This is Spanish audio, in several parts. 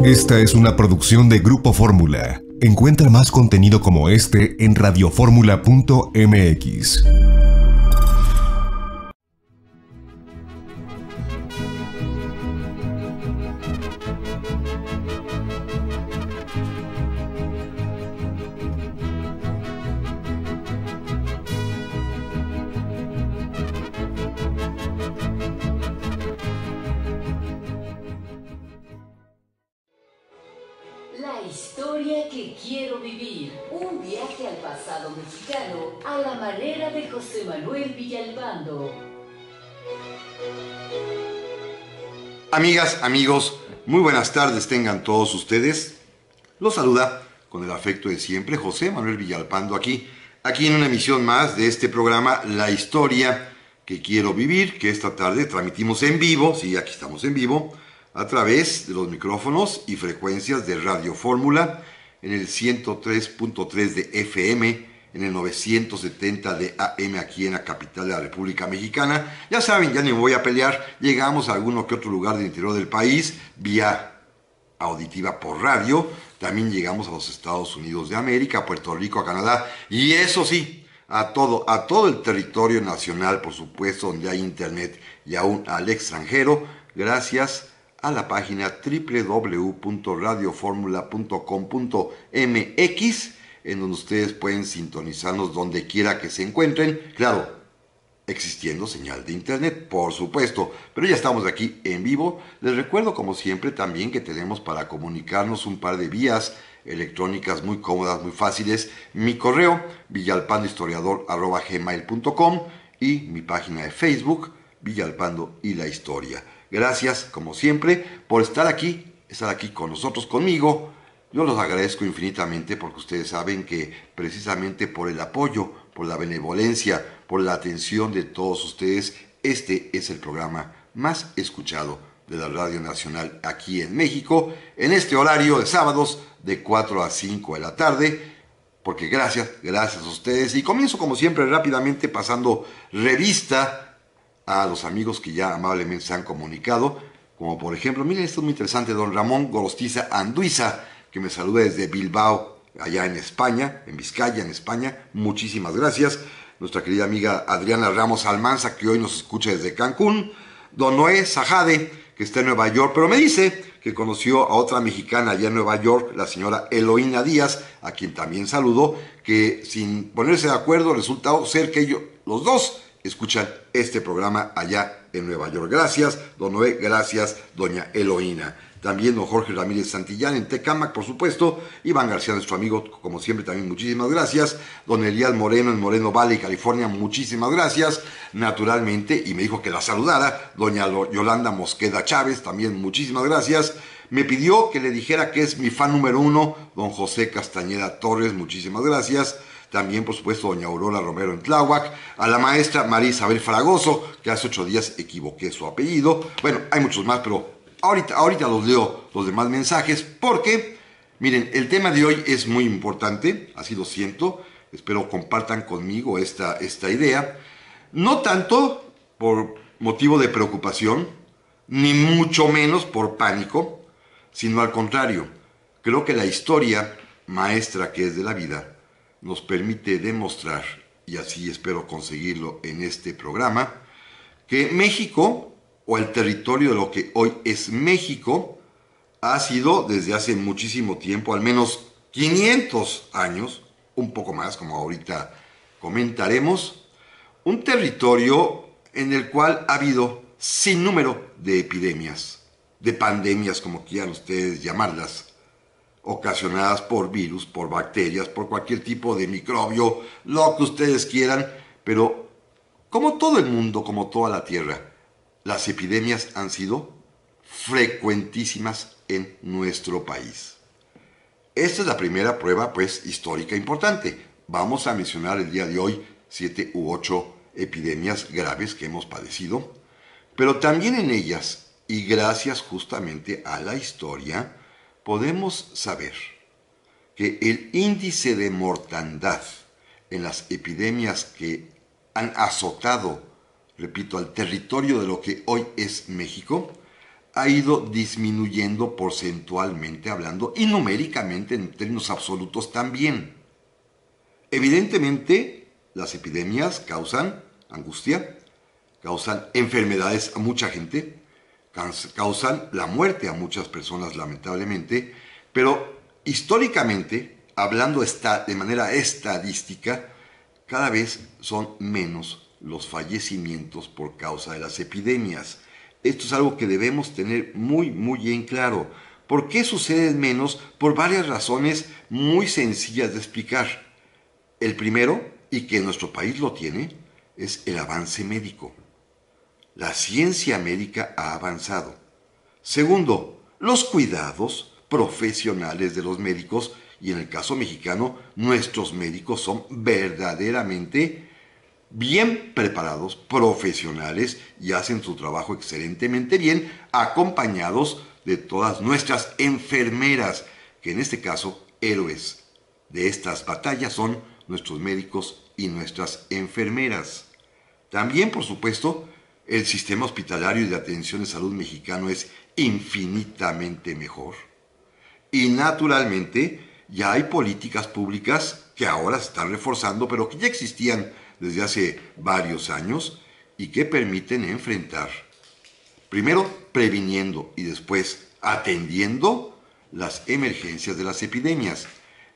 Esta es una producción de Grupo Fórmula. Encuentra más contenido como este en radioformula.mx. La historia que quiero vivir. Un viaje al pasado mexicano a la manera de José Manuel Villalpando. Amigas, amigos, muy buenas tardes tengan todos ustedes. Los saluda con el afecto de siempre José Manuel Villalpando aquí en una emisión más de este programa La historia que quiero vivir, que esta tarde transmitimos en vivo, sí, aquí estamos en vivo, a través de los micrófonos y frecuencias de Radio Fórmula en el 103.3 de FM, en el 970 de AM aquí en la capital de la República Mexicana. Ya saben, ya ni me voy a pelear, llegamos a alguno que otro lugar del interior del país vía auditiva por radio. También llegamos a los Estados Unidos de América, a Puerto Rico, a Canadá, y eso sí, a todo el territorio nacional, por supuesto, donde hay internet, y aún al extranjero, gracias a la página www.radioformula.com.mx, en donde ustedes pueden sintonizarnos donde quiera que se encuentren, claro, existiendo señal de internet, por supuesto, pero ya estamos aquí en vivo. Les recuerdo, como siempre, también que tenemos para comunicarnos un par de vías electrónicas muy cómodas, muy fáciles. Mi correo, villalpandohistoriador@gmail.com, y mi página de Facebook, Villalpando y la Historia. Gracias, como siempre, por estar aquí con nosotros, conmigo. Yo los agradezco infinitamente porque ustedes saben que precisamente por el apoyo, por la benevolencia, por la atención de todos ustedes, este es el programa más escuchado de la Radio Nacional aquí en México, en este horario de sábados de 4 a 5 de la tarde, porque gracias a ustedes. Y comienzo como siempre rápidamente pasando revista a los amigos que ya amablemente se han comunicado, como por ejemplo, miren, esto es muy interesante, don Ramón Gorostiza Anduiza, que me saluda desde Bilbao, allá en España, en Vizcaya, en España. Muchísimas gracias. Nuestra querida amiga Adriana Ramos Almanza, que hoy nos escucha desde Cancún. Don Noé Sajade, que está en Nueva York, pero me dice que conoció a otra mexicana allá en Nueva York, la señora Eloína Díaz, a quien también saludo, que sin ponerse de acuerdo resulta ser que ellos, los dos, escuchan este programa allá en Nueva York. Gracias, don Noé, gracias, doña Eloína. También don Jorge Ramírez Santillán en Tecámac, por supuesto. Iván García, nuestro amigo, como siempre, también muchísimas gracias. Don Elías Moreno en Moreno Valley, California, muchísimas gracias. Naturalmente, y me dijo que la saludara, doña Yolanda Mosqueda Chávez, también muchísimas gracias. Me pidió que le dijera que es mi fan número 1, don José Castañeda Torres, muchísimas gracias. También, por supuesto, doña Aurora Romero en Tláhuac, a la maestra María Isabel Fragoso, que hace 8 días equivoqué su apellido. Bueno, hay muchos más, pero ahorita los leo los demás mensajes, porque, miren, el tema de hoy es muy importante, así lo siento, espero compartan conmigo esta idea, no tanto por motivo de preocupación, ni mucho menos por pánico, sino al contrario, creo que la historia maestra que es de la vida nos permite demostrar, y así espero conseguirlo en este programa, que México, o el territorio de lo que hoy es México, ha sido desde hace muchísimo tiempo, al menos 500 años, un poco más, como ahorita comentaremos, un territorio en el cual ha habido sin número de epidemias, de pandemias, como quieran ustedes llamarlas, ocasionadas por virus, por bacterias, por cualquier tipo de microbio, lo que ustedes quieran, pero como todo el mundo, como toda la Tierra, las epidemias han sido frecuentísimas en nuestro país. Esta es la primera prueba, pues, histórica importante. Vamos a mencionar el día de hoy 7 u 8 epidemias graves que hemos padecido, pero también en ellas, y gracias justamente a la historia, podemos saber que el índice de mortandad en las epidemias que han azotado, repito, al territorio de lo que hoy es México, ha ido disminuyendo porcentualmente hablando y numéricamente en términos absolutos también. Evidentemente, las epidemias causan angustia, causan enfermedades a mucha gente, causan la muerte a muchas personas lamentablemente, pero históricamente, hablando de manera estadística, cada vez son menos los fallecimientos por causa de las epidemias. Esto es algo que debemos tener muy en claro. ¿Por qué suceden menos? Por varias razones muy sencillas de explicar. El primero, y que nuestro país lo tiene, es el avance médico. La ciencia médica ha avanzado. Segundo, los cuidados profesionales de los médicos, y en el caso mexicano, nuestros médicos son verdaderamente bien preparados, profesionales, y hacen su trabajo excelentemente bien, acompañados de todas nuestras enfermeras, que en este caso, héroes de estas batallas son nuestros médicos y nuestras enfermeras. También, por supuesto, el sistema hospitalario y de atención de salud mexicano es infinitamente mejor. Y naturalmente, ya hay políticas públicas que ahora se están reforzando, pero que ya existían desde hace varios años y que permiten enfrentar, primero previniendo y después atendiendo las emergencias de las epidemias.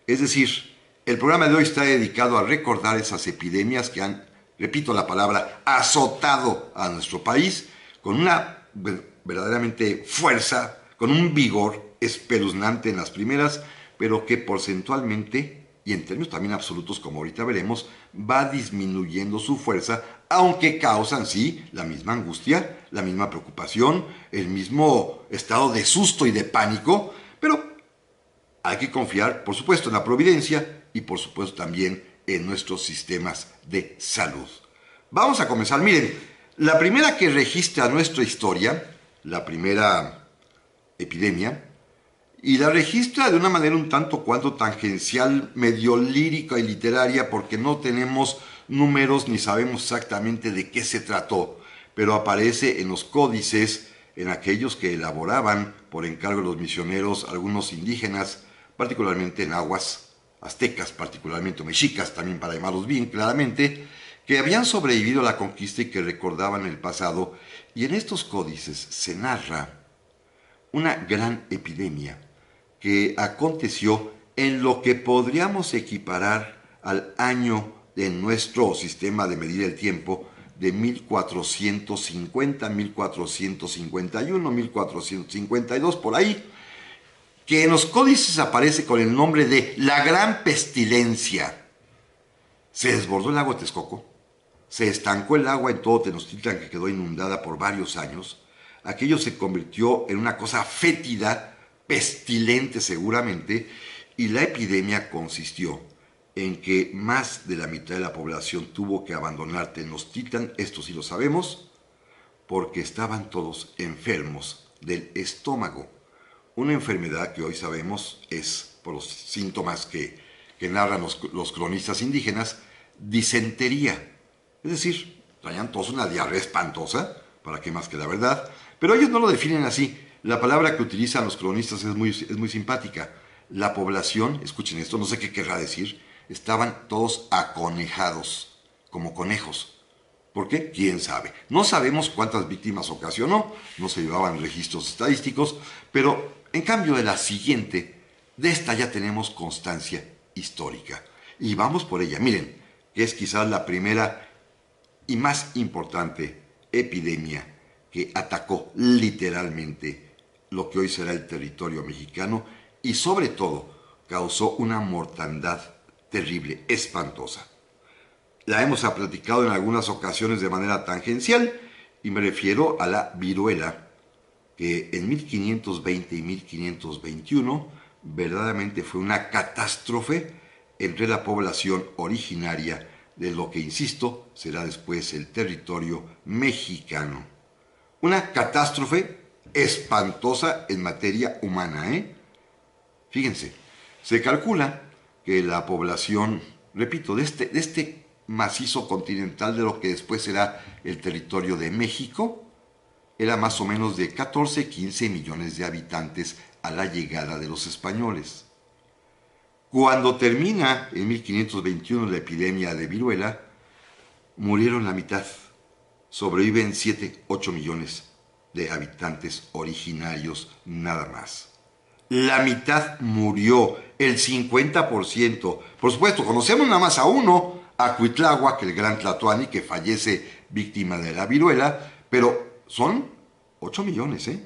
Es decir, el programa de hoy está dedicado a recordar esas epidemias que han, repito la palabra, azotado a nuestro país con una verdaderamente fuerza, con un vigor espeluznante en las primeras, pero que porcentualmente y en términos también absolutos, como ahorita veremos, va disminuyendo su fuerza, aunque causan, sí, la misma angustia, la misma preocupación, el mismo estado de susto y de pánico, pero hay que confiar, por supuesto, en la providencia y, por supuesto, también en nuestros sistemas de salud. Vamos a comenzar. Miren, la primera que registra nuestra historia, la primera epidemia, y la registra de una manera un tanto cuanto tangencial, medio lírica y literaria, porque no tenemos números ni sabemos exactamente de qué se trató, pero aparece en los códices, en aquellos que elaboraban por encargo de los misioneros, algunos indígenas, particularmente en aguas aztecas, particularmente mexicas, también para llamarlos bien claramente, que habían sobrevivido a la conquista y que recordaban el pasado, y en estos códices se narra una gran epidemia que aconteció en lo que podríamos equiparar al año de nuestro sistema de medir el tiempo de 1450, 1451, 1452, por ahí, que en los códices aparece con el nombre de la Gran Pestilencia. Se desbordó el lago de Texcoco, se estancó el agua en todo Tenochtitlan, que quedó inundada por varios años. Aquello se convirtió en una cosa fétida, pestilente seguramente, y la epidemia consistió en que más de la mitad de la población tuvo que abandonar Tenochtitlan, esto sí lo sabemos, porque estaban todos enfermos del estómago. Una enfermedad que hoy sabemos es, por los síntomas que narran los cronistas indígenas, disentería. Es decir, traían todos una diarrea espantosa, para qué más que la verdad, pero ellos no lo definen así. La palabra que utilizan los cronistas es muy simpática. La población, escuchen esto, no sé qué querrá decir, estaban todos aconejados, como conejos. ¿Por qué? ¿Quién sabe? No sabemos cuántas víctimas ocasionó, no se llevaban registros estadísticos, pero en cambio de la siguiente, de esta ya tenemos constancia histórica. Y vamos por ella. Miren, que es quizás la primera y más importante epidemia que atacó literalmente lo que hoy será el territorio mexicano y sobre todo causó una mortandad terrible, espantosa. La hemos platicado en algunas ocasiones de manera tangencial y me refiero a la viruela, que en 1520 y 1521 verdaderamente fue una catástrofe entre la población originaria de lo que, insisto, será después el territorio mexicano. Una catástrofe espantosa en materia humana, Fíjense, se calcula que la población, repito, de este macizo continental de lo que después será el territorio de México, era más o menos de 14-15 millones de habitantes a la llegada de los españoles. Cuando termina en 1521 la epidemia de viruela, murieron la mitad. Sobreviven 7-8 millones de habitantes originarios nada más. La mitad murió, el 50%. Por supuesto, conocemos nada más a uno, a Cuitláhuac, el gran Tlatoani, que fallece víctima de la viruela, pero son 8 millones, ¿eh?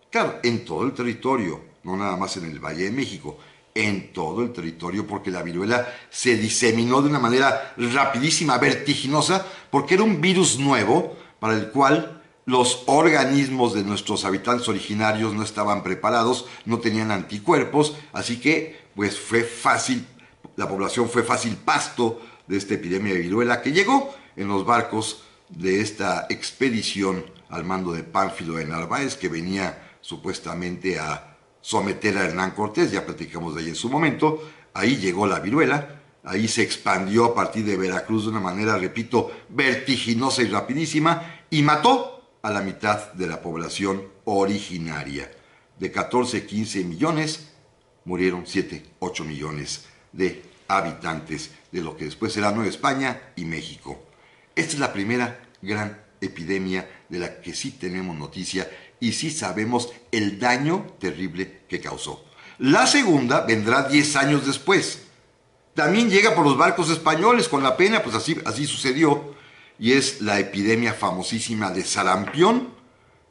Claro, en todo el territorio, no nada más en el Valle de México, en todo el territorio, porque la viruela se diseminó de una manera rapidísima, vertiginosa, porque era un virus nuevo para el cual los organismos de nuestros habitantes originarios no estaban preparados, no tenían anticuerpos, así que pues fue fácil, la población fue fácil pasto de esta epidemia de viruela que llegó en los barcos de esta expedición al mando de Pánfilo de Narváez, que venía supuestamente a someter a Hernán Cortés, ya platicamos de ahí en su momento. Ahí llegó la viruela, ahí se expandió a partir de Veracruz de una manera, repito, vertiginosa y rapidísima, y mató a la mitad de la población originaria. De 14-15 millones, murieron 7-8 millones de habitantes de lo que después será Nueva España y México. Esta es la primera gran epidemia de la que sí tenemos noticia y sí sabemos el daño terrible que causó. La segunda vendrá 10 años después. También llega por los barcos españoles con la pena, pues así sucedió, y es la epidemia famosísima de sarampión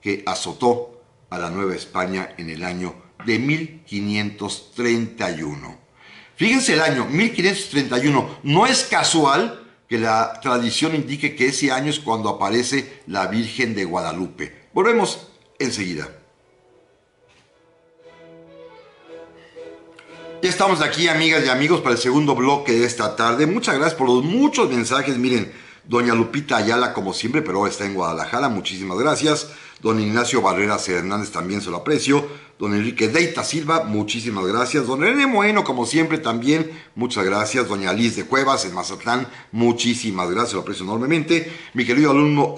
que azotó a la Nueva España en el año de 1531. Fíjense el año 1531, no es casual que la tradición indique que ese año es cuando aparece la Virgen de Guadalupe. Volvemos enseguida. Ya estamos aquí, amigas y amigos, para el segundo bloque de esta tarde. Muchas gracias por los muchos mensajes. Miren, doña Lupita Ayala, como siempre, pero ahora está en Guadalajara, muchísimas gracias. Don Ignacio Barreras Hernández, también se lo aprecio. Don Enrique Deita Silva, muchísimas gracias. Don René Moeno, como siempre, también, muchas gracias. Doña Liz de Cuevas, en Mazatlán, muchísimas gracias, lo aprecio enormemente. Mi querido alumno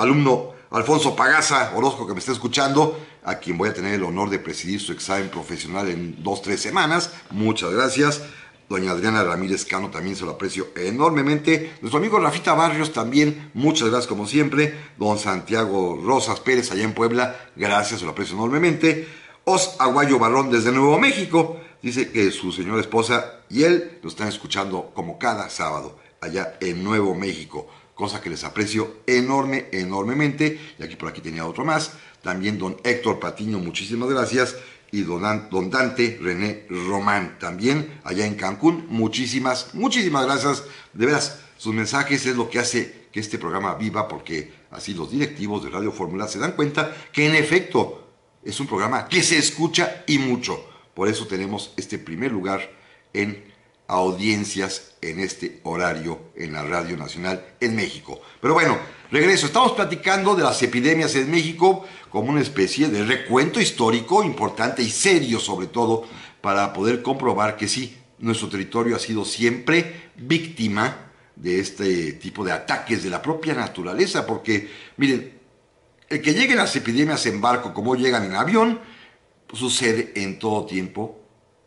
Alfonso Pagaza Orozco, que me está escuchando, a quien voy a tener el honor de presidir su examen profesional en 2-3 semanas, muchas gracias. Doña Adriana Ramírez Cano, también se lo aprecio enormemente. Nuestro amigo Rafita Barrios también, muchas gracias como siempre. Don Santiago Rosas Pérez, allá en Puebla, gracias, se lo aprecio enormemente. Os Aguayo Barrón desde Nuevo México, dice que su señora esposa y él lo están escuchando como cada sábado, allá en Nuevo México, cosa que les aprecio enormemente. Y aquí por aquí tenía otro más. También don Héctor Patiño, muchísimas gracias. Y don Dante René Román, también allá en Cancún. Muchísimas gracias. De veras, sus mensajes es lo que hace que este programa viva, porque así los directivos de Radio Fórmula se dan cuenta que en efecto es un programa que se escucha y mucho. Por eso tenemos este primer lugar en audiencias en este horario en la Radio Nacional en México. Pero bueno, regreso. Estamos platicando de las epidemias en México como una especie de recuento histórico importante y serio, sobre todo, para poder comprobar que sí, nuestro territorio ha sido siempre víctima de este tipo de ataques de la propia naturaleza, porque, miren, el que lleguen las epidemias en barco como llegan en avión, pues sucede en todo tiempo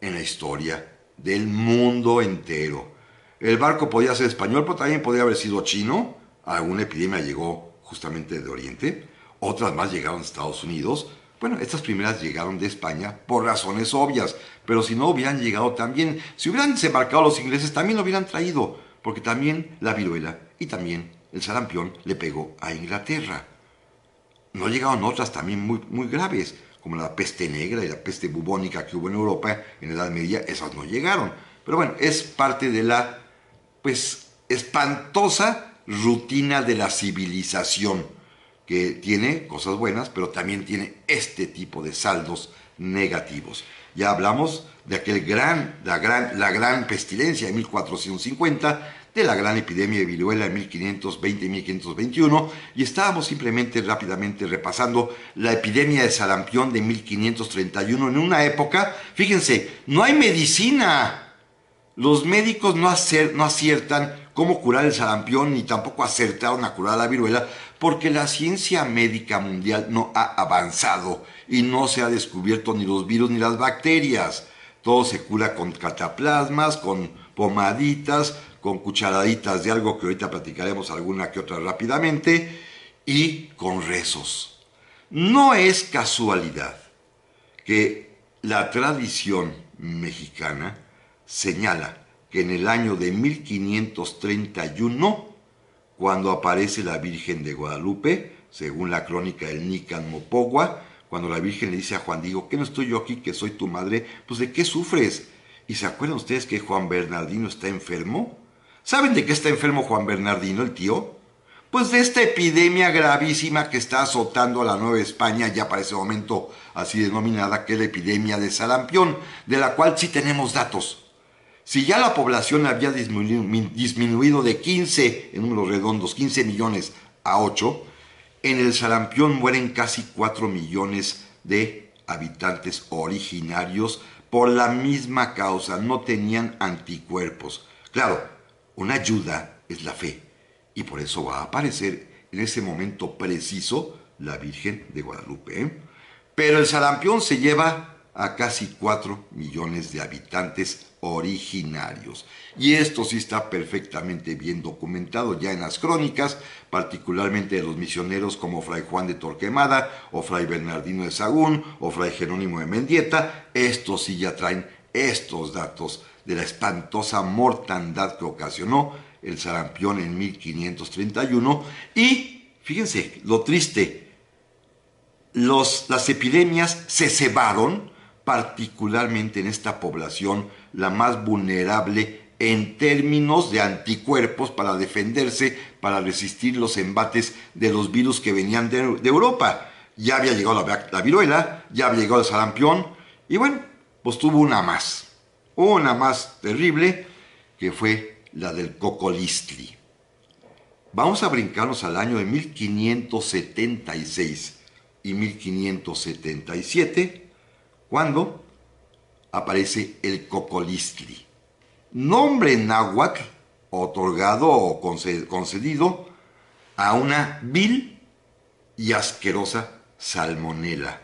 en la historia del mundo entero. El barco podía ser español, pero también podía haber sido chino. Alguna epidemia llegó justamente de Oriente, otras más llegaron de Estados Unidos. Bueno, estas primeras llegaron de España por razones obvias, pero si no hubieran llegado también, si hubieran desembarcado los ingleses, también lo hubieran traído, porque también la viruela y también el sarampión le pegó a Inglaterra. No llegaron otras también muy graves, como la peste negra y la peste bubónica que hubo en Europa en la Edad Media. Esas no llegaron. Pero bueno, es parte de la, pues, espantosa rutina de la civilización, que tiene cosas buenas, pero también tiene este tipo de saldos negativos. Ya hablamos de la gran pestilencia de 1450, de la gran epidemia de viruela en 1520 y 1521, y estábamos simplemente rápidamente repasando la epidemia de sarampión de 1531, en una época, fíjense, no hay medicina. Los médicos no aciertan cómo curar el sarampión, ni tampoco acertaron a curar la viruela, porque la ciencia médica mundial no ha avanzado y no se ha descubierto ni los virus ni las bacterias. Todo se cura con cataplasmas, con pomaditas, con cucharaditas de algo que ahorita platicaremos alguna que otra rápidamente, y con rezos. No es casualidad que la tradición mexicana señala que en el año de 1531, cuando aparece la Virgen de Guadalupe, según la crónica del Nican Mopogua, cuando la Virgen le dice a Juan Diego, ¿qué no estoy yo aquí, que soy tu madre? Pues ¿de qué sufres? ¿Y se acuerdan ustedes que Juan Bernardino está enfermo? ¿Saben de qué está enfermo Juan Bernardino, el tío? Pues de esta epidemia gravísima que está azotando a la Nueva España, ya para ese momento así denominada, que es la epidemia de sarampión, de la cual sí tenemos datos. Si ya la población había disminuido de 15, en números redondos, 15 millones a 8, en el sarampión mueren casi 4 millones de habitantes originarios por la misma causa, no tenían anticuerpos. Claro, una ayuda es la fe, y por eso va a aparecer en ese momento preciso la Virgen de Guadalupe, ¿eh? Pero el sarampión se lleva a casi 4 millones de habitantes originarios. Y esto sí está perfectamente bien documentado ya en las crónicas, particularmente de los misioneros como Fray Juan de Torquemada, o Fray Bernardino de Sahagún, o Fray Jerónimo de Mendieta. Estos sí ya traen estos datos de la espantosa mortandad que ocasionó el sarampión en 1531. Y fíjense lo triste, las epidemias se cebaron particularmente en esta población, la más vulnerable en términos de anticuerpos para defenderse, para resistir los embates de los virus que venían de Europa. Ya había llegado la viruela, ya había llegado el sarampión, y bueno, pues tuvo una más terrible, que fue la del cocolistli. Vamos a brincarnos al año de 1576 y 1577, cuando aparece el cocolistli, nombre náhuatl otorgado o concedido a una vil y asquerosa salmonela,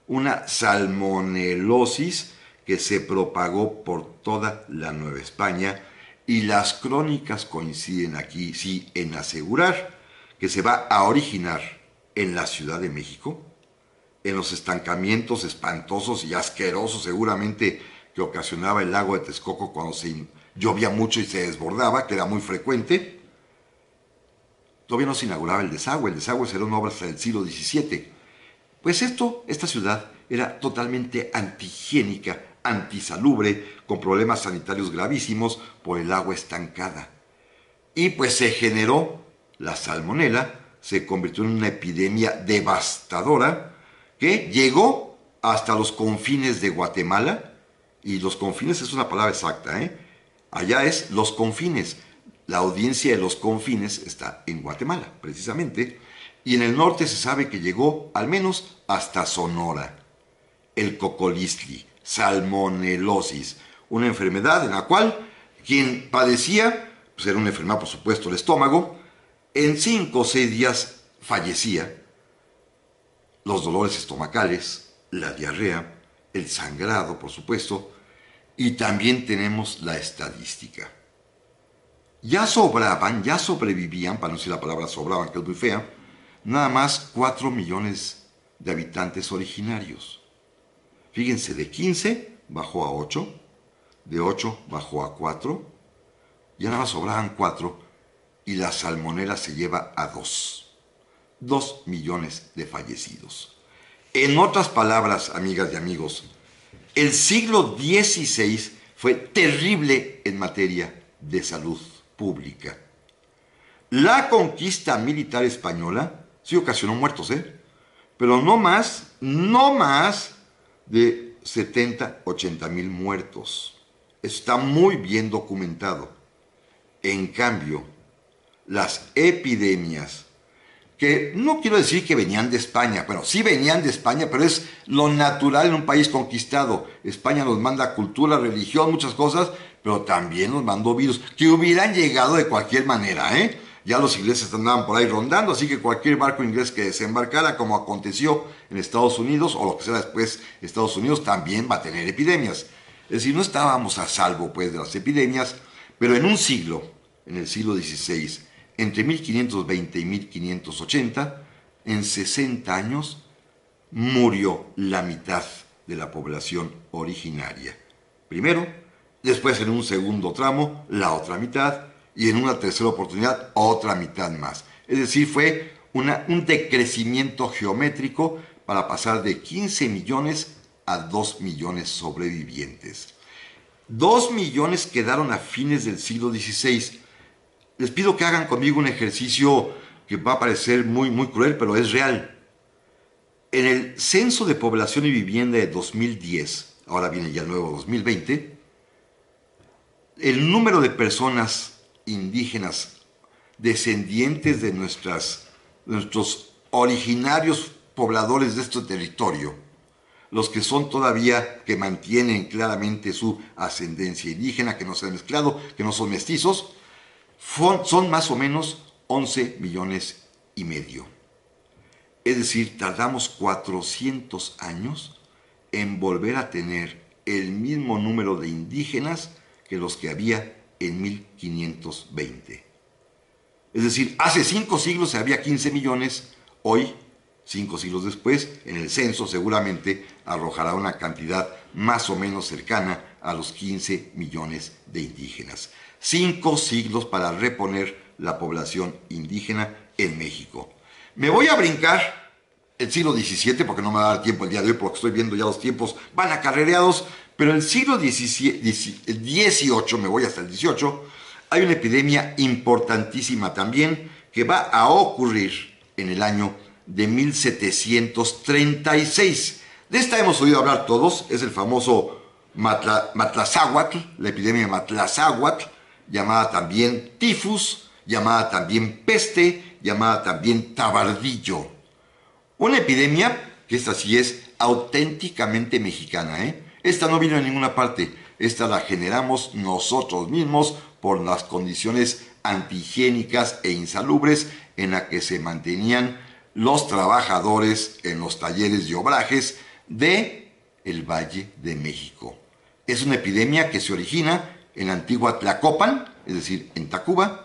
una salmonelosis que se propagó por toda la Nueva España, y las crónicas coinciden aquí sí en asegurar que se va a originar en la Ciudad de México, en los estancamientos espantosos y asquerosos seguramente que ocasionaba el lago de Texcoco cuando llovía mucho y se desbordaba, que era muy frecuente. Todavía no se inauguraba el desagüe será una obra hasta el siglo XVII. Pues esta ciudad era totalmente antihigiénica, antisalubre, con problemas sanitarios gravísimos por el agua estancada. Y pues se generó la salmonela, se convirtió en una epidemia devastadora, que llegó hasta los confines de Guatemala, y los confines es una palabra exacta, ¿eh? Allá es los confines, la audiencia de los confines está en Guatemala, precisamente, y en el norte se sabe que llegó al menos hasta Sonora. El cocolistli, salmonelosis, una enfermedad en la cual quien padecía, pues era una enfermedad por supuesto el estómago, en 5 o 6 días fallecía. Los dolores estomacales, la diarrea, el sangrado, por supuesto, y también tenemos la estadística. Ya sobrevivían, para no decir la palabra sobraban, que es muy fea, nada más 4 millones de habitantes originarios. Fíjense, de 15 bajó a 8, de 8 bajó a 4, ya nada más sobraban 4, y la salmonela se lleva a 2. 2 millones de fallecidos. En otras palabras, amigas y amigos, el siglo XVI fue terrible en materia de salud pública. La conquista militar española sí ocasionó muertos, pero no más de 70, 80 mil muertos. Está muy bien documentado. En cambio, las epidemias, que no quiero decir que venían de España, bueno, sí venían de España, pero es lo natural en un país conquistado. España nos manda cultura, religión, muchas cosas, pero también nos mandó virus que hubieran llegado de cualquier manera, ¿eh? Ya los ingleses andaban por ahí rondando, así que cualquier barco inglés que desembarcara, como aconteció en Estados Unidos, o lo que sea después Estados Unidos, también va a tener epidemias. Es decir, no estábamos a salvo, pues, de las epidemias, pero en un siglo, en el siglo XVI, entre 1520 y 1580, en 60 años, murió la mitad de la población originaria. Primero, después en un segundo tramo, la otra mitad, y en una tercera oportunidad, otra mitad más. Es decir, fue un decrecimiento geométrico para pasar de 15 millones a 2 millones sobrevivientes. 2 millones quedaron a fines del siglo XVI. Les pido que hagan conmigo un ejercicio que va a parecer muy, muy cruel, pero es real. En el Censo de Población y Vivienda de 2010, ahora viene ya el nuevo 2020, el número de personas indígenas descendientes de nuestros originarios pobladores de este territorio, los que son todavía, que mantienen claramente su ascendencia indígena, que no se han mezclado, que no son mestizos, son más o menos 11 millones y medio. Es decir, tardamos 400 años en volver a tener el mismo número de indígenas que los que había en 1520. Es decir, hace 5 siglos había 15 millones, hoy, 5 siglos después, en el censo seguramente arrojará una cantidad más o menos cercana a los 15 millones de indígenas. 5 siglos para reponer la población indígena en México. Me voy a brincar el siglo XVII, porque no me va a dar tiempo el día de hoy, porque estoy viendo ya los tiempos van acarrereados, pero en el siglo XVIII, me voy hasta el XVIII, hay una epidemia importantísima también que va a ocurrir en el año de 1736. De esta hemos oído hablar todos, es el famoso Matlazáhuatl, la epidemia Matlazáhuatl, llamada también tifus, llamada también peste, llamada también tabardillo. Una epidemia que esta sí es auténticamente mexicana, ¿eh? Esta no vino de ninguna parte, esta la generamos nosotros mismos por las condiciones antihigiénicas e insalubres en las que se mantenían los trabajadores en los talleres y obrajes de el Valle de México. Es una epidemia que se origina en la antigua Tlacopan, es decir, en Tacuba,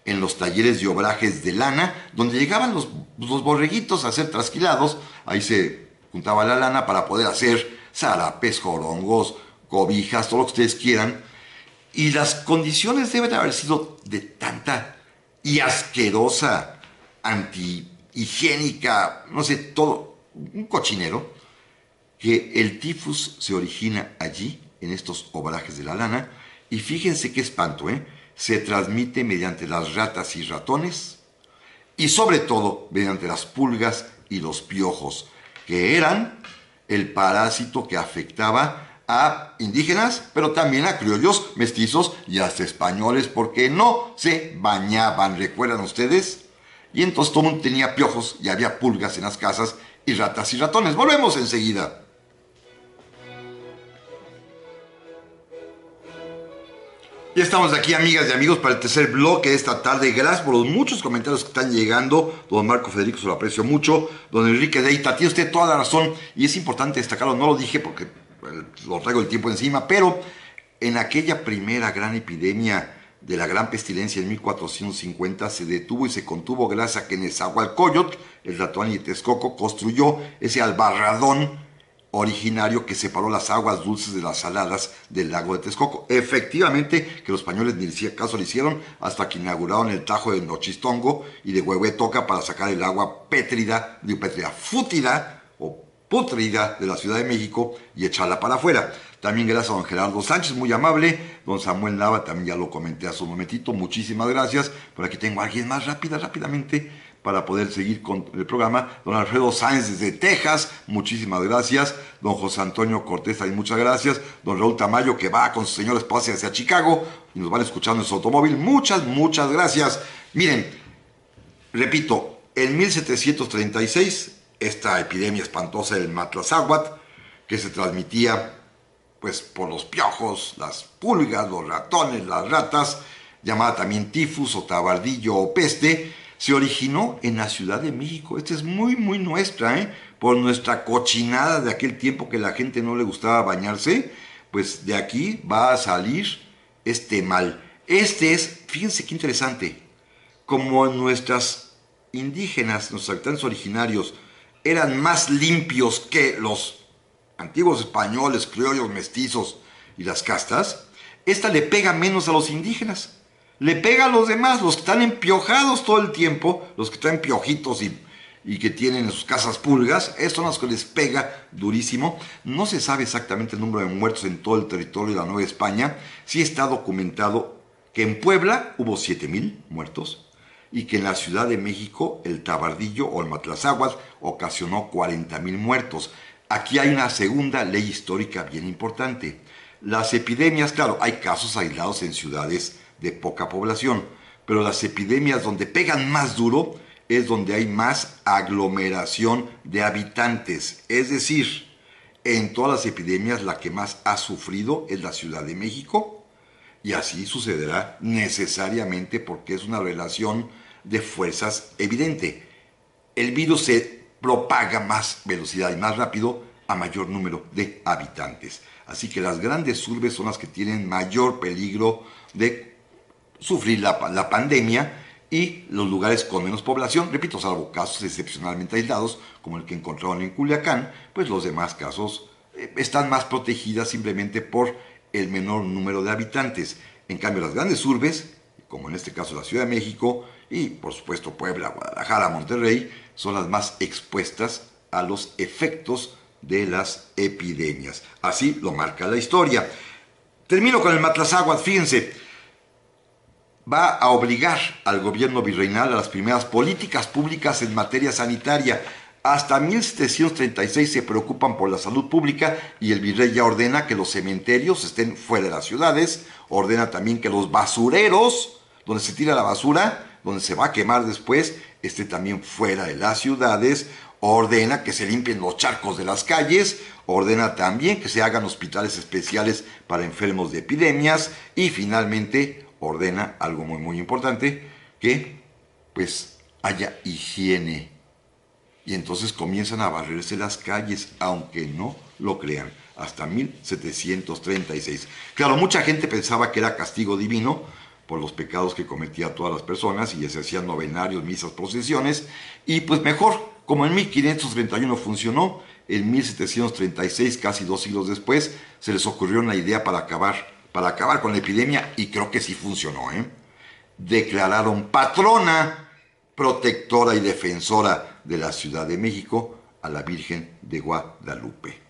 en los talleres y obrajes de lana, donde llegaban los borreguitos a ser trasquilados. Ahí se juntaba la lana para poder hacer zarapes, jorongos, cobijas, todo lo que ustedes quieran. Y las condiciones deben haber sido de tanta y asquerosa, antihigiénica, no sé, todo, un cochinero, que el tifus se origina allí, en estos obrajes de la lana. Y fíjense qué espanto, ¿eh? Se transmite mediante las ratas y ratones y sobre todo mediante las pulgas y los piojos, que eran el parásito que afectaba a indígenas, pero también a criollos, mestizos y hasta españoles, porque no se bañaban, ¿recuerdan ustedes? Y entonces todo el mundo tenía piojos y había pulgas en las casas y ratas y ratones. Volvemos enseguida. Ya estamos aquí, amigas y amigos, para el tercer bloque de esta tarde. Gracias por los muchos comentarios que están llegando. Don Marco Federico, se lo aprecio mucho. Don Enrique Deita, tiene usted toda la razón. Y es importante destacarlo, no lo dije porque lo traigo el tiempo encima, pero en aquella primera gran epidemia de la gran pestilencia en 1450 se detuvo y se contuvo gracias a que Nezahualcóyotl, el Tlatoani de Texcoco, construyó ese albarradón originario que separó las aguas dulces de las saladas del lago de Texcoco. Efectivamente, que los españoles ni siquiera caso le hicieron hasta que inauguraron el Tajo de Nochistongo y de Huehuetoca para sacar el agua fútida o pútrida de la Ciudad de México y echarla para afuera. También gracias a don Gerardo Sánchez, muy amable. Don Samuel Nava, también ya lo comenté hace un momentito. Muchísimas gracias. Por aquí tengo a alguien más rápidamente, para poder seguir con el programa. Don Alfredo Sáenz desde Texas, muchísimas gracias. Don José Antonio Cortés, también muchas gracias. Don Raúl Tamayo, que va con su señora esposa hacia Chicago y nos van escuchando en su automóvil. Muchas gracias. Miren, repito, en 1736, esta epidemia espantosa del Matlazáhuatl, que se transmitía pues por los piojos, las pulgas, los ratones, las ratas, llamada también tifus o tabardillo o peste, se originó en la Ciudad de México. Esta es muy, muy nuestra, ¿eh? Por nuestra cochinada de aquel tiempo que la gente no le gustaba bañarse, pues de aquí va a salir este mal. Fíjense qué interesante, como nuestras indígenas, nuestros habitantes originarios, eran más limpios que los antiguos españoles, criollos, mestizos y las castas, esta le pega menos a los indígenas. Le pega a los demás, los que están empiojados todo el tiempo, los que traen piojitos y que tienen en sus casas pulgas, estos son los que les pega durísimo. No se sabe exactamente el número de muertos en todo el territorio de la Nueva España. Sí está documentado que en Puebla hubo 7,000 muertos y que en la Ciudad de México el tabardillo o el matlazáhuatl ocasionó 40,000 muertos. Aquí hay una segunda ley histórica bien importante. Las epidemias, claro, hay casos aislados en ciudades de poca población, pero las epidemias donde pegan más duro es donde hay más aglomeración de habitantes. Es decir, en todas las epidemias la que más ha sufrido es la Ciudad de México, y así sucederá necesariamente porque es una relación de fuerzas evidente. El virus se propaga más velocidad y más rápido a mayor número de habitantes. Así que las grandes urbes son las que tienen mayor peligro de sufrir la pandemia, y los lugares con menos población, repito, salvo casos excepcionalmente aislados, como el que encontraron en Culiacán, pues los demás casos están más protegidas simplemente por el menor número de habitantes. En cambio, las grandes urbes, como en este caso la Ciudad de México, y por supuesto Puebla, Guadalajara, Monterrey, son las más expuestas a los efectos de las epidemias. Así lo marca la historia. Termino con el matlazáhuatl, fíjense. Va a obligar al gobierno virreinal a las primeras políticas públicas en materia sanitaria. Hasta 1736 se preocupan por la salud pública y el virrey ya ordena que los cementerios estén fuera de las ciudades, ordena también que los basureros, donde se tira la basura, donde se va a quemar después, esté también fuera de las ciudades, ordena que se limpien los charcos de las calles, ordena también que se hagan hospitales especiales para enfermos de epidemias y finalmente ordena algo muy muy importante, que pues haya higiene. Y entonces comienzan a barrerse las calles, aunque no lo crean, hasta 1736. Claro, mucha gente pensaba que era castigo divino por los pecados que cometían todas las personas y ya se hacían novenarios, misas, procesiones, y pues mejor, como en 1531 funcionó, en 1736, casi 2 siglos después, se les ocurrió una idea para acabar con la epidemia, y creo que sí funcionó, ¿eh? Declararon patrona, protectora y defensora de la Ciudad de México a la Virgen de Guadalupe.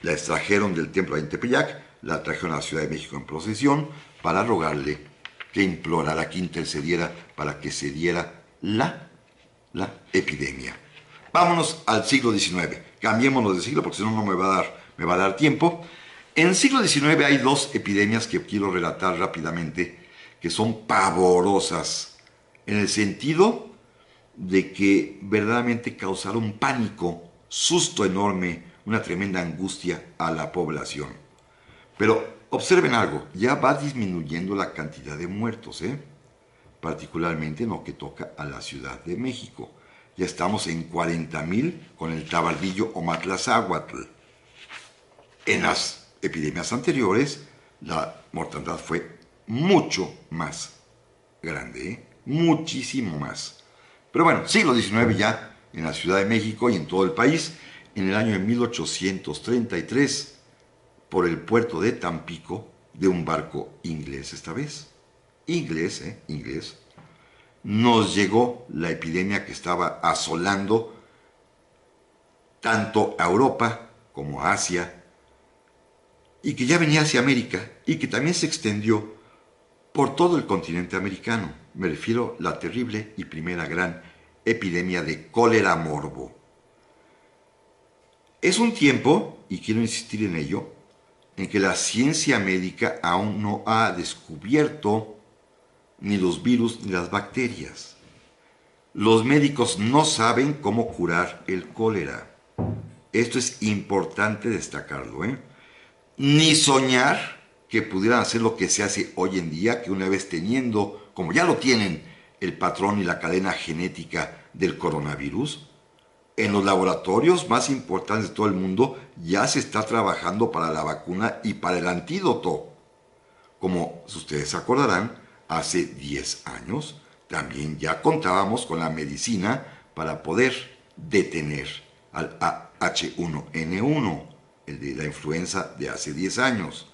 La extrajeron del templo de Tepeyac, la trajeron a la Ciudad de México en procesión para rogarle que implorara, que intercediera para que se diera la epidemia. Vámonos al siglo XIX. Cambiémonos de siglo porque si no, no me va a dar tiempo. En el siglo XIX hay 2 epidemias que quiero relatar rápidamente, que son pavorosas, en el sentido de que verdaderamente causaron pánico, susto enorme, una tremenda angustia a la población. Pero observen algo, ya va disminuyendo la cantidad de muertos, particularmente en lo que toca a la Ciudad de México. Ya estamos en 40,000 con el tabardillo o matlazáhuatl. En las epidemias anteriores, la mortandad fue mucho más grande, muchísimo más. Pero bueno, siglo XIX ya, en la Ciudad de México y en todo el país, en el año de 1833, por el puerto de Tampico, de un barco inglés esta vez, inglés, nos llegó la epidemia que estaba asolando tanto a Europa como a Asia, y que ya venía hacia América y que también se extendió por todo el continente americano. Me refiero a la terrible y primera gran epidemia de cólera morbo. Es un tiempo, y quiero insistir en ello, en que la ciencia médica aún no ha descubierto ni los virus ni las bacterias. Los médicos no saben cómo curar el cólera. Esto es importante destacarlo, ni soñar que pudieran hacer lo que se hace hoy en día, que una vez teniendo, como ya lo tienen, el patrón y la cadena genética del coronavirus, en los laboratorios más importantes de todo el mundo ya se está trabajando para la vacuna y para el antídoto. Como ustedes se acordarán, hace 10 años también ya contábamos con la medicina para poder detener al H1N1, el de la influenza de hace 10 años.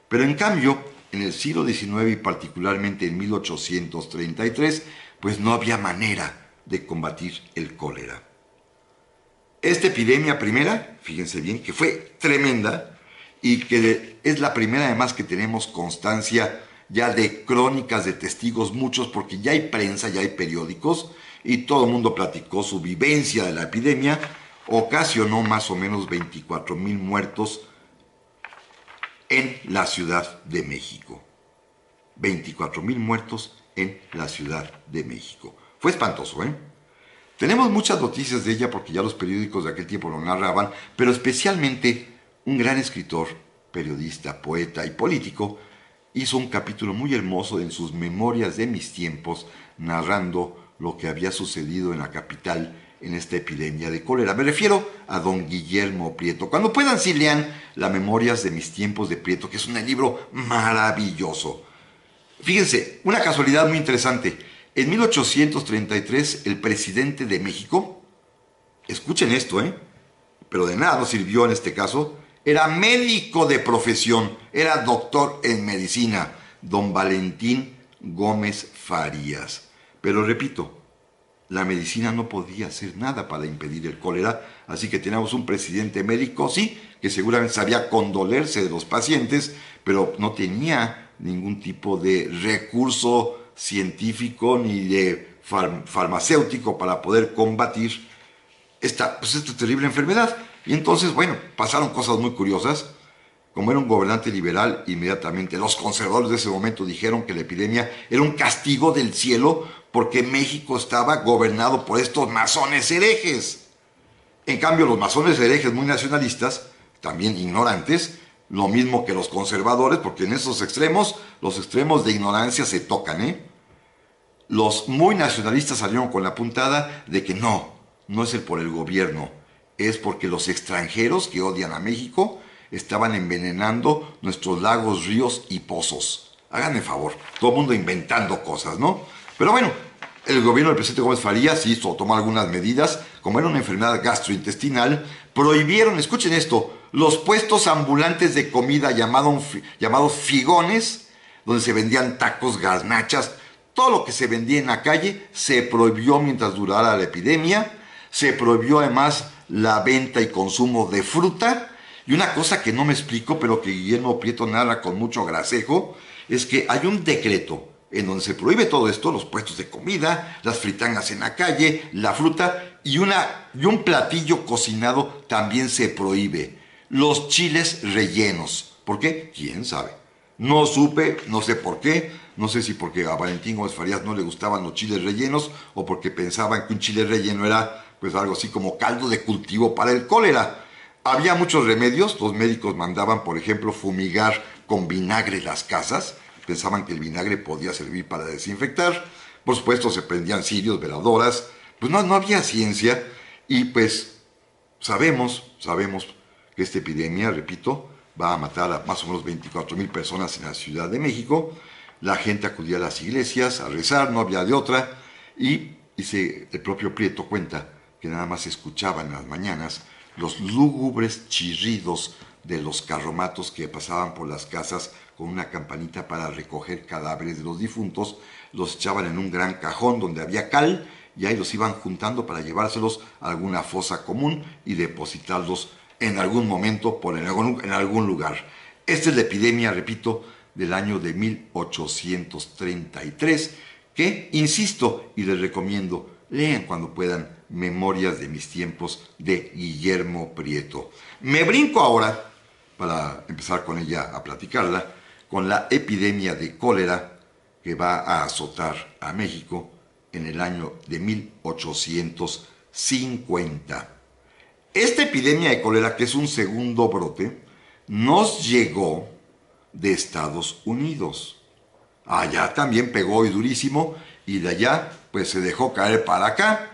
Pero en cambio, en el siglo XIX y particularmente en 1833, pues no había manera de combatir el cólera. Esta epidemia primera, fíjense bien, que fue tremenda y que es la primera además que tenemos constancia ya de crónicas de testigos muchos, porque ya hay prensa, ya hay periódicos y todo el mundo platicó su vivencia de la epidemia, ocasionó más o menos 24,000 muertos en la Ciudad de México. 24,000 muertos en la Ciudad de México. Fue espantoso, ¿eh? Tenemos muchas noticias de ella porque ya los periódicos de aquel tiempo lo narraban, pero especialmente un gran escritor, periodista, poeta y político hizo un capítulo muy hermoso en sus Memorias de mis tiempos, narrando lo que había sucedido en la capital en esta epidemia de cólera. Me refiero a don Guillermo Prieto. Cuando puedan, sí lean las Memorias de mis tiempos de Prieto, que es un libro maravilloso. Fíjense, una casualidad muy interesante. En 1833, el presidente de México, escuchen esto, pero de nada nos sirvió en este caso, era médico de profesión, era doctor en medicina, don Valentín Gómez Farías. Pero repito, la medicina no podía hacer nada para impedir el cólera, así que teníamos un presidente médico, sí, que seguramente sabía condolerse de los pacientes, pero no tenía ningún tipo de recurso científico ni de farmacéutico para poder combatir esta terrible enfermedad. Y entonces, bueno, pasaron cosas muy curiosas. Como era un gobernante liberal, inmediatamente los conservadores de ese momento dijeron que la epidemia era un castigo del cielo porque México estaba gobernado por estos masones herejes. En cambio, los masones herejes muy nacionalistas, también ignorantes, lo mismo que los conservadores, porque en esos extremos, los extremos de ignorancia se tocan, Los muy nacionalistas salieron con la puntada de que no es por el gobierno, es porque los extranjeros que odian a México estaban envenenando nuestros lagos, ríos y pozos. Háganme favor, todo el mundo inventando cosas, ¿no? Pero bueno, el gobierno del presidente Gómez Farías hizo, tomó algunas medidas. Como era una enfermedad gastrointestinal, prohibieron, escuchen esto, los puestos ambulantes de comida llamados figones, donde se vendían tacos, garnachas, todo lo que se vendía en la calle se prohibió mientras durara la epidemia. Se prohibió además la venta y consumo de fruta. Y una cosa que no me explico, pero que Guillermo Prieto narra con mucho gracejo, es que hay un decreto en donde se prohíbe todo esto, los puestos de comida, las fritangas en la calle, la fruta y un platillo cocinado también se prohíbe. Los chiles rellenos. ¿Por qué? ¿Quién sabe? No supe, no sé por qué. No sé si porque a Valentín Gómez Farías no le gustaban los chiles rellenos o porque pensaban que un chile relleno era pues algo así como caldo de cultivo para el cólera. Había muchos remedios. Los médicos mandaban, por ejemplo, fumigar con vinagre las casas. Pensaban que el vinagre podía servir para desinfectar. Por supuesto, se prendían cirios, veladoras. Pues no había ciencia. Y pues sabemos que esta epidemia, repito, va a matar a más o menos 24,000 personas en la Ciudad de México. La gente acudía a las iglesias a rezar, no había de otra. Y el propio Prieto cuenta que nada más escuchaba en las mañanas los lúgubres chirridos de los carromatos que pasaban por las casas con una campanita para recoger cadáveres de los difuntos. Los echaban en un gran cajón donde había cal y ahí los iban juntando para llevárselos a alguna fosa común y depositarlos en algún momento en algún lugar. Esta es la epidemia, repito, del año de 1833, que, insisto, y les recomiendo, lean cuando puedan Memorias de mis tiempos de Guillermo Prieto. Me brinco ahora, para empezar con ella a platicarla, con la epidemia de cólera que va a azotar a México en el año de 1850. Esta epidemia de cólera, que es un segundo brote, nos llegó de Estados Unidos. Allá también pegó y durísimo, y de allá pues se dejó caer para acá,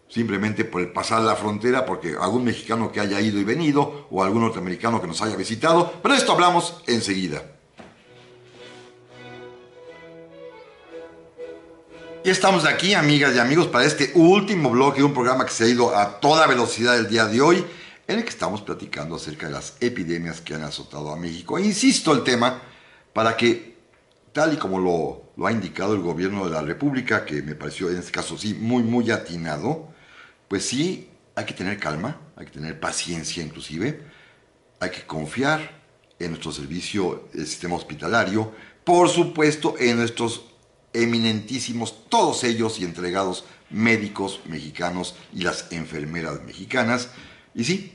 simplemente por el pasar la frontera, porque algún mexicano que haya ido y venido, o algún norteamericano que nos haya visitado, pero de esto hablamos enseguida. Y estamos aquí, amigas y amigos, para este último bloque de un programa que se ha ido a toda velocidad el día de hoy, en el que estamos platicando acerca de las epidemias que han azotado a México. E insisto el tema para que, tal y como lo ha indicado el gobierno de la República, que me pareció en este caso sí muy atinado, pues sí hay que tener calma, hay que tener paciencia inclusive, hay que confiar en nuestro servicio, el sistema hospitalario, por supuesto en nuestros eminentísimos, todos ellos y entregados médicos mexicanos y las enfermeras mexicanas. Y sí,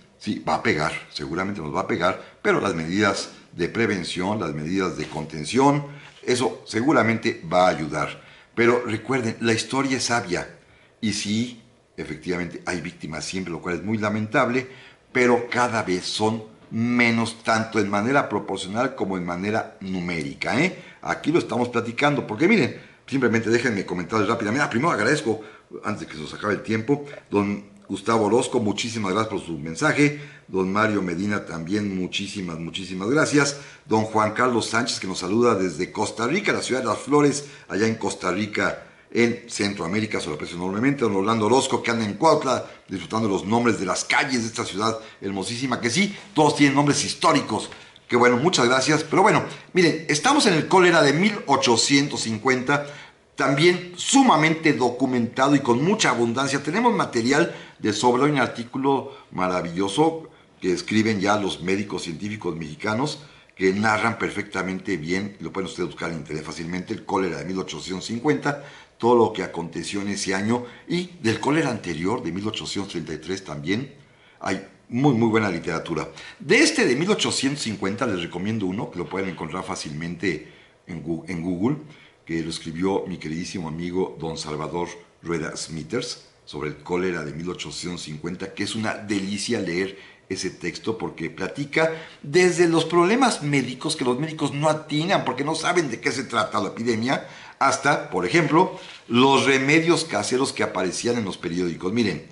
va a pegar, seguramente nos va a pegar, pero las medidas de prevención, las medidas de contención, eso seguramente va a ayudar. Pero recuerden, la historia es sabia, y sí, efectivamente hay víctimas siempre, lo cual es muy lamentable, pero cada vez son menos, tanto en manera proporcional como en manera numérica. Aquí lo estamos platicando, porque miren, simplemente déjenme comentarles rápidamente. Primero agradezco, antes de que se nos acabe el tiempo, don Gustavo Orozco, muchísimas gracias por su mensaje. Don Mario Medina también, muchísimas gracias. Don Juan Carlos Sánchez, que nos saluda desde Costa Rica, la ciudad de Las Flores, allá en Costa Rica, en Centroamérica, se lo aprecio enormemente. Don Orlando Orozco, que anda en Cuautla, disfrutando de los nombres de las calles de esta ciudad hermosísima, que sí, todos tienen nombres históricos. Que bueno, muchas gracias. Pero bueno, miren, estamos en el cólera de 1850, también sumamente documentado y con mucha abundancia. Tenemos material de sobra, un artículo maravilloso que escriben ya los médicos científicos mexicanos, que narran perfectamente bien, lo pueden ustedes buscar en internet fácilmente, el cólera de 1850, todo lo que aconteció en ese año, y del cólera anterior, de 1833 también, hay muy buena literatura. De este de 1850 les recomiendo uno, que lo pueden encontrar fácilmente en Google, que lo escribió mi queridísimo amigo don Salvador Rueda Smithers, sobre el cólera de 1850, que es una delicia leer ese texto, porque platica desde los problemas médicos, que los médicos no atinan porque no saben de qué se trata la epidemia, hasta, por ejemplo, los remedios caseros que aparecían en los periódicos. Miren,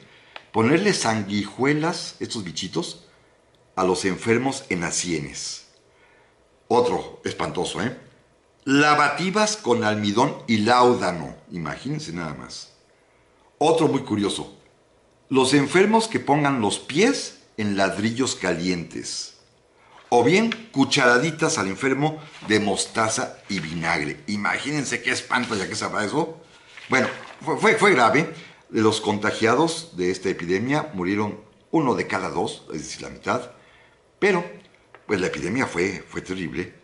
ponerle sanguijuelas, estos bichitos, a los enfermos en las sienes. Otro espantoso, lavativas con almidón y láudano, imagínense nada más. Otro muy curioso, los enfermos que pongan los pies en ladrillos calientes, o bien cucharaditas al enfermo de mostaza y vinagre. Imagínense qué espanto, ya que sabrá eso. Bueno, fue grave. De los contagiados de esta epidemia murieron 1 de cada 2, es decir, la mitad. Pero, pues la epidemia fue terrible.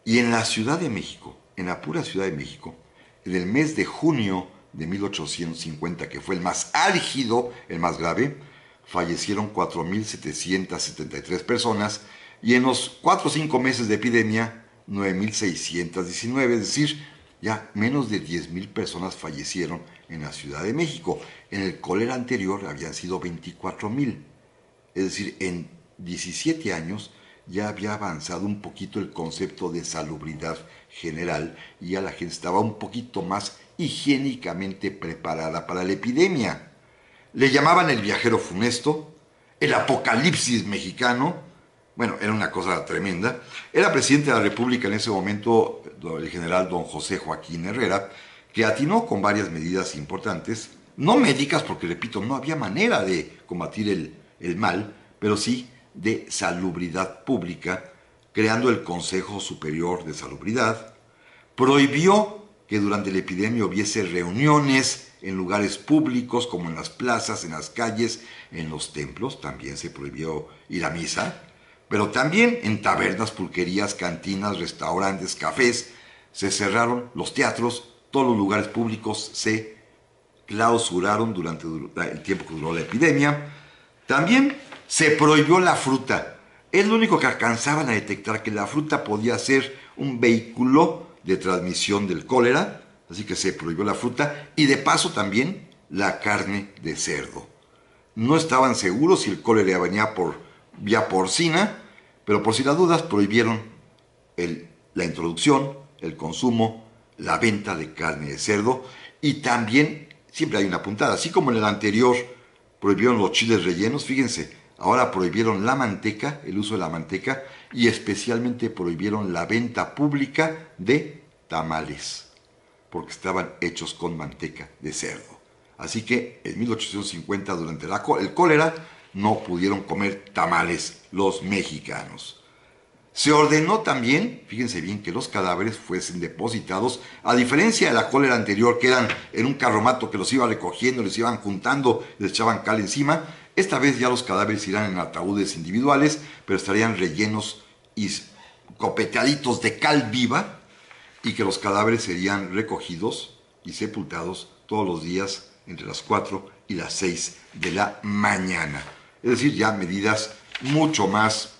Y en la Ciudad de México, en la pura Ciudad de México, en el mes de junio de 1850, que fue el más álgido, el más grave, fallecieron 4.773 personas, y en los 4 o 5 meses de epidemia, 9.619, es decir, ya menos de 10.000 personas fallecieron en la Ciudad de México. En el cólera anterior habían sido 24.000. Es decir, en 17 años ya había avanzado un poquito el concepto de salubridad general, y ya la gente estaba un poquito más higiénicamente preparada para la epidemia. Le llamaban el viajero funesto, el apocalipsis mexicano. Bueno, era una cosa tremenda. Era presidente de la República en ese momento el general don José Joaquín Herrera, que atinó con varias medidas importantes, no médicas, porque repito, no había manera de combatir el mal, pero sí de salubridad pública, creando el Consejo Superior de Salubridad. Prohibió que durante la epidemia hubiese reuniones en lugares públicos, como en las plazas, en las calles, en los templos. También se prohibió ir a misa, pero también en tabernas, pulquerías, cantinas, restaurantes, cafés. Se cerraron los teatros, todos los lugares públicos se clausuraron durante el tiempo que duró la epidemia. También se prohibió la fruta. Es lo único que alcanzaban a detectar, que la fruta podía ser un vehículo de transmisión del cólera, así que se prohibió la fruta, y de paso también la carne de cerdo. No estaban seguros si el cólera venía por vía porcina, Pero por si las dudas, prohibieron la introducción, el consumo, la venta de carne de cerdo, y también, siempre hay una puntada, así como en el anterior prohibieron los chiles rellenos, fíjense, ahora prohibieron la manteca, el uso de la manteca, y especialmente prohibieron la venta pública de tamales, porque estaban hechos con manteca de cerdo. Así que en 1850, durante el cólera, no pudieron comer tamales los mexicanos. Se ordenó también, fíjense bien, que los cadáveres fuesen depositados, a diferencia de la cólera anterior, que eran en un carromato que los iba recogiendo, les iban juntando, les echaban cal encima. Esta vez ya los cadáveres irán en ataúdes individuales, pero estarían rellenos y copeteaditos de cal viva, y que los cadáveres serían recogidos y sepultados todos los días entre las 4 y las 6 de la mañana. Es decir, ya medidas mucho más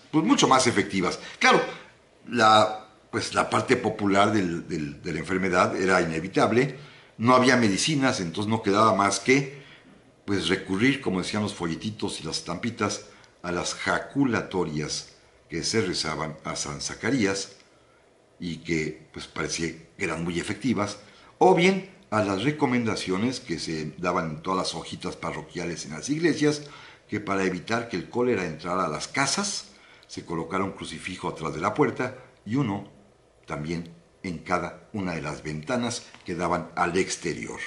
efectivas. Claro, la parte popular de la enfermedad era inevitable, no había medicinas, entonces no quedaba más que recurrir, como decían los folletitos y las estampitas, a las jaculatorias que se rezaban a San Zacarías y que parecía que eran muy efectivas, o bien a las recomendaciones que se daban en todas las hojitas parroquiales en las iglesias, que para evitar que el cólera entrara a las casas, se colocara un crucifijo atrás de la puerta y uno también en cada una de las ventanas que daban al exterior.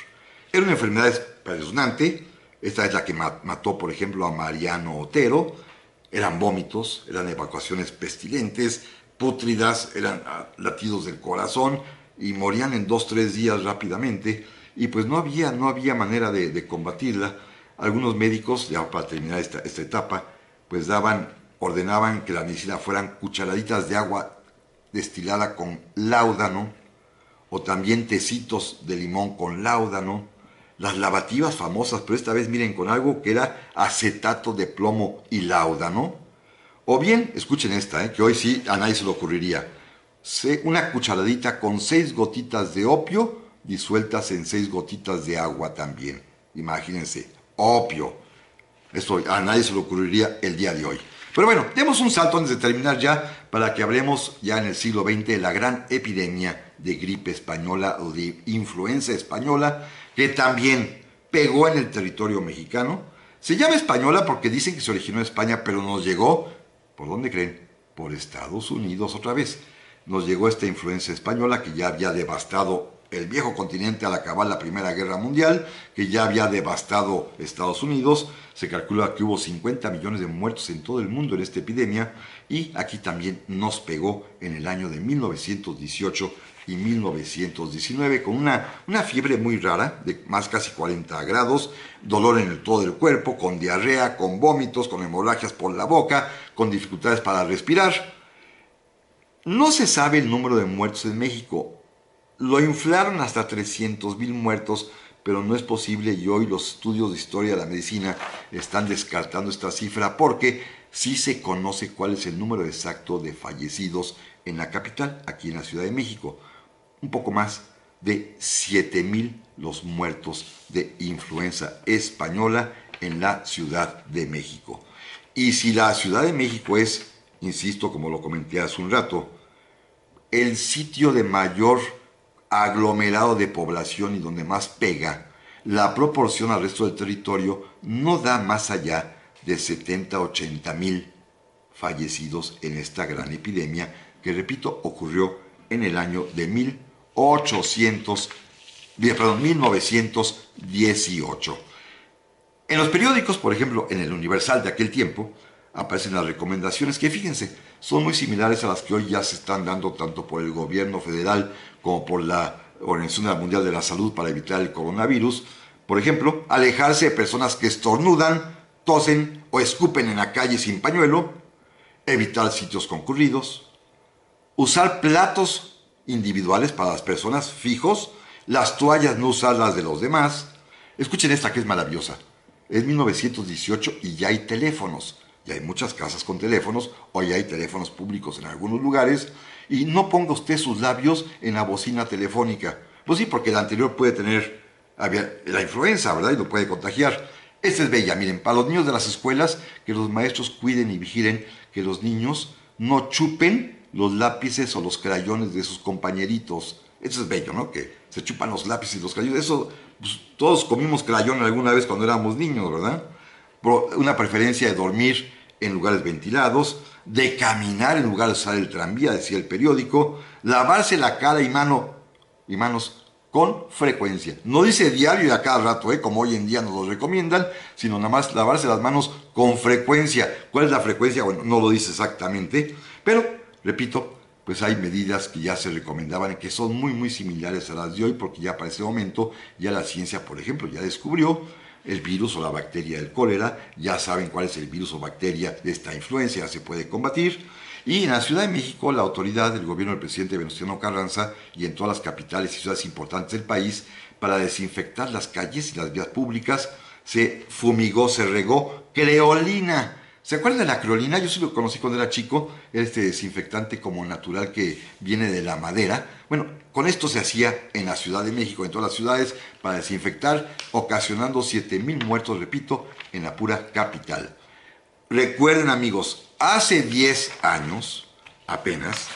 Era una enfermedad espeluznante. Esta es la que mató, por ejemplo, a Mariano Otero. Eran vómitos, eran evacuaciones pestilentes, pútridas, eran latidos del corazón y morían en 2-3 días rápidamente. Y no había manera de combatirla. Algunos médicos, ya para terminar esta etapa, ordenaban que la medicina fueran cucharaditas de agua destilada con láudano, o también tecitos de limón con láudano, las lavativas famosas, pero esta vez miren con algo que era acetato de plomo y láudano, o bien, escuchen esta, que hoy sí a nadie se le ocurriría, una cucharadita con 6 gotitas de opio disueltas en 6 gotitas de agua también. Imagínense, opio. Eso a nadie se le ocurriría el día de hoy. Pero bueno, demos un salto antes de terminar ya, para que hablemos ya en el siglo XX de la gran epidemia de gripe española o de influenza española, que también pegó en el territorio mexicano. Se llama española porque dicen que se originó en España, pero nos llegó, ¿por dónde creen? Por Estados Unidos otra vez. Nos llegó esta influenza española que ya había devastado el viejo continente al acabar la Primera Guerra Mundial, que ya había devastado Estados Unidos. Se calcula que hubo 50 millones de muertos en todo el mundo en esta epidemia, y aquí también nos pegó en el año de 1918 y 1919 con una fiebre muy rara de más casi 40 grados, dolor en todo el cuerpo, con diarrea, con vómitos, con hemorragias por la boca, con dificultades para respirar. No se sabe el número de muertos en México. Lo inflaron hasta 300,000 muertos, pero no es posible, y hoy los estudios de historia de la medicina están descartando esta cifra porque sí se conoce cuál es el número exacto de fallecidos en la capital, aquí en la Ciudad de México. Un poco más de 7,000 los muertos de influenza española en la Ciudad de México. Y si la Ciudad de México es, insisto, como lo comenté hace un rato, el sitio de mayor aglomerado de población y donde más pega, la proporción al resto del territorio no da más allá de 70-80,000 fallecidos en esta gran epidemia que, repito, ocurrió en el año de 1918. En los periódicos, por ejemplo, en el Universal de aquel tiempo, aparecen las recomendaciones que, fíjense, son muy similares a las que hoy ya se están dando tanto por el gobierno federal como por la Organización Mundial de la Salud para evitar el coronavirus. Por ejemplo, alejarse de personas que estornudan, tosen o escupen en la calle sin pañuelo, evitar sitios concurridos, usar platos individuales para las personas fijos, las toallas no usarlas de los demás. Escuchen esta que es maravillosa. Es 1918 y ya hay teléfonos. Ya hay muchas casas con teléfonos, o ya hay teléfonos públicos en algunos lugares, y no ponga usted sus labios en la bocina telefónica. Pues sí, porque la anterior puede tener la influenza, ¿verdad? Y lo puede contagiar. Esta es bella, miren, para los niños de las escuelas, que los maestros cuiden y vigilen que los niños no chupen los lápices o los crayones de sus compañeritos. Eso es bello, ¿no? Que se chupan los lápices y los crayones. Eso, pues, todos comimos crayón alguna vez cuando éramos niños, ¿verdad? Una preferencia de dormir en lugares ventilados, de caminar en lugar de usar el tranvía, decía el periódico, lavarse la cara y manos con frecuencia. No dice diario y a cada rato, como hoy en día nos lo recomiendan, sino nada más lavarse las manos con frecuencia. ¿Cuál es la frecuencia? Bueno, no lo dice exactamente, pero, repito, pues hay medidas que ya se recomendaban y que son muy, muy similares a las de hoy, porque ya para ese momento ya la ciencia, por ejemplo, ya descubrió el virus o la bacteria del cólera, ya saben cuál es el virus o bacteria de esta influenza, ya se puede combatir. Y en la Ciudad de México, la autoridad del gobierno del presidente Venustiano Carranza y en todas las capitales y ciudades importantes del país, para desinfectar las calles y las vías públicas, se fumigó, se regó creolina. ¿Se acuerdan de la creolina? Yo sí lo conocí cuando era chico, este desinfectante como natural que viene de la madera. Bueno, con esto se hacía en la Ciudad de México, en todas las ciudades, para desinfectar, ocasionando 7,000 muertos, repito, en la pura capital. Recuerden, amigos, hace 10 años, apenas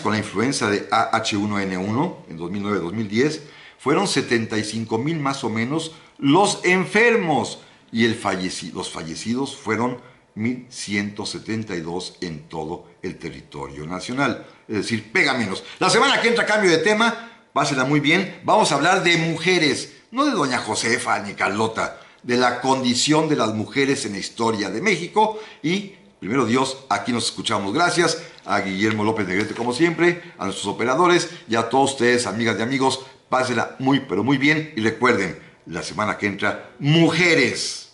con la influenza de H1N1, en 2009-2010, fueron 75,000 más o menos los enfermos, y los fallecidos fueron 1,172 en todo el territorio nacional. Es decir, pega menos. La semana que entra, cambio de tema, pásela muy bien. Vamos a hablar de mujeres, no de doña Josefa ni Carlota, de la condición de las mujeres en la historia de México. Y, primero Dios, aquí nos escuchamos. Gracias a Guillermo López Negrete, como siempre, a nuestros operadores y a todos ustedes, amigas y amigos. Pásela muy, pero muy bien. Y recuerden, la semana que entra, mujeres.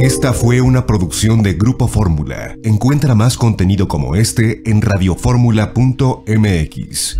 Esta fue una producción de Grupo Fórmula. Encuentra más contenido como este en radioformula.mx.